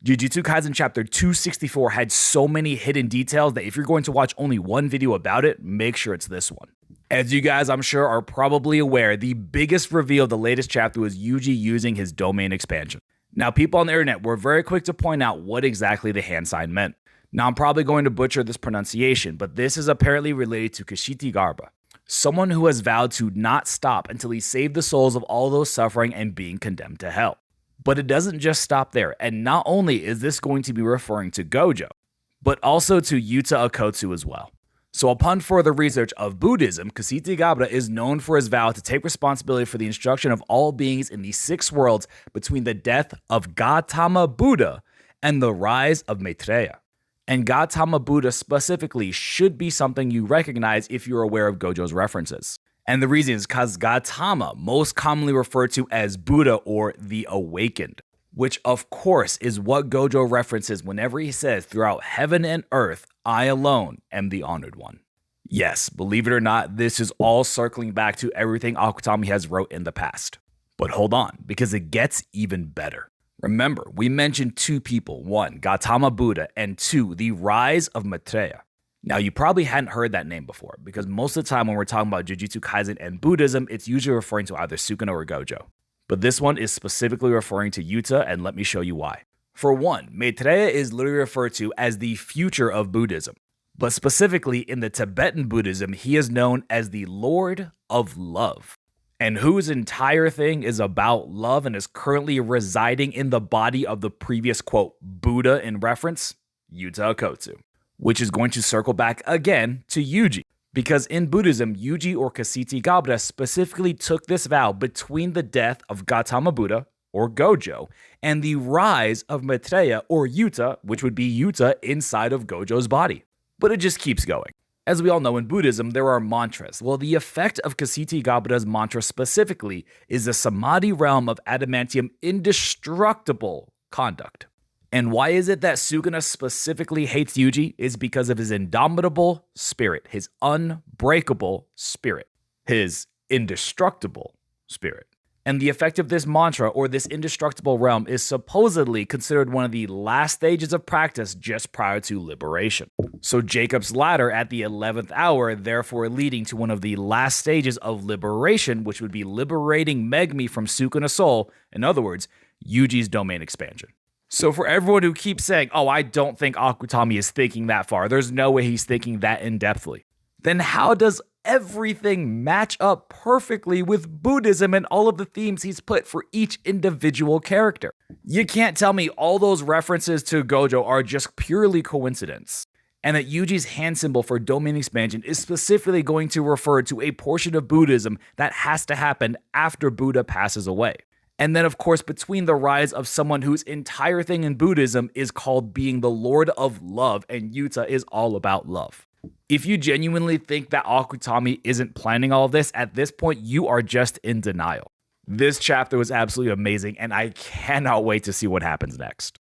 Jujutsu Kaisen chapter 264 had so many hidden details that if you're going to watch only one video about it, make sure it's this one. As you guys, I'm sure, are probably aware, the biggest reveal of the latest chapter was Yuji using his domain expansion. Now, people on the internet were very quick to point out what exactly the hand sign meant. Now, I'm probably going to butcher this pronunciation, but this is apparently related to Kshitigarbha, someone who has vowed to not stop until he saved the souls of all those suffering and being condemned to hell. But it doesn't just stop there, and not only is this going to be referring to Gojo, but also to Yuta Akutami as well. So upon further research of Buddhism, Kshitigarbha is known for his vow to take responsibility for the instruction of all beings in the 6 worlds between the death of Gautama Buddha and the rise of Maitreya. And Gautama Buddha specifically should be something you recognize if you're aware of Gojo's references. And the reason is because Gautama, most commonly referred to as Buddha or the Awakened, which of course is what Gojo references whenever he says, "Throughout heaven and earth, I alone am the honored one." Yes, believe it or not, this is all circling back to everything Akutami has wrote in the past. But hold on, because it gets even better. Remember, we mentioned 2 people, 1, Gautama Buddha, and 2, the rise of Maitreya. Now, you probably hadn't heard that name before, because most of the time when we're talking about Jujutsu Kaisen and Buddhism, it's usually referring to either Sukuna or Gojo. But this one is specifically referring to Yuta, and let me show you why. For one, Maitreya is literally referred to as the future of Buddhism. But specifically in the Tibetan Buddhism, he is known as the Lord of Love, and whose entire thing is about love and is currently residing in the body of the previous, quote, Buddha in reference, Yuta Akutami, which is going to circle back again to Yuji. Because in Buddhism, Yuji or Kshitigarbha specifically took this vow between the death of Gautama Buddha, or Gojo, and the rise of Maitreya, or Yuta, which would be Yuta inside of Gojo's body. But it just keeps going. As we all know, in Buddhism, there are mantras. Well, the effect of Kshitigarbha's mantra specifically is the samadhi realm of adamantium indestructible conduct. And why is it that Sukuna specifically hates Yuji? Is because of his indomitable spirit, his unbreakable spirit, his indestructible spirit. And the effect of this mantra, or this indestructible realm, is supposedly considered one of the last stages of practice just prior to liberation. So Jacob's ladder at the 11th hour, therefore leading to one of the last stages of liberation, which would be liberating Megumi from Sukuna's soul, in other words, Yuji's domain expansion. So for everyone who keeps saying, "Oh, I don't think Akutami is thinking that far, there's no way he's thinking that in-depthly," then how does everything match up perfectly with Buddhism and all of the themes he's put for each individual character? You can't tell me all those references to Gojo are just purely coincidence, and that Yuji's hand symbol for domain expansion is specifically going to refer to a portion of Buddhism that has to happen after Buddha passes away. And then, of course, between the rise of someone whose entire thing in Buddhism is called being the Lord of Love, and Yuta is all about love. If you genuinely think that Akutami isn't planning all of this, at this point, you are just in denial. This chapter was absolutely amazing, and I cannot wait to see what happens next.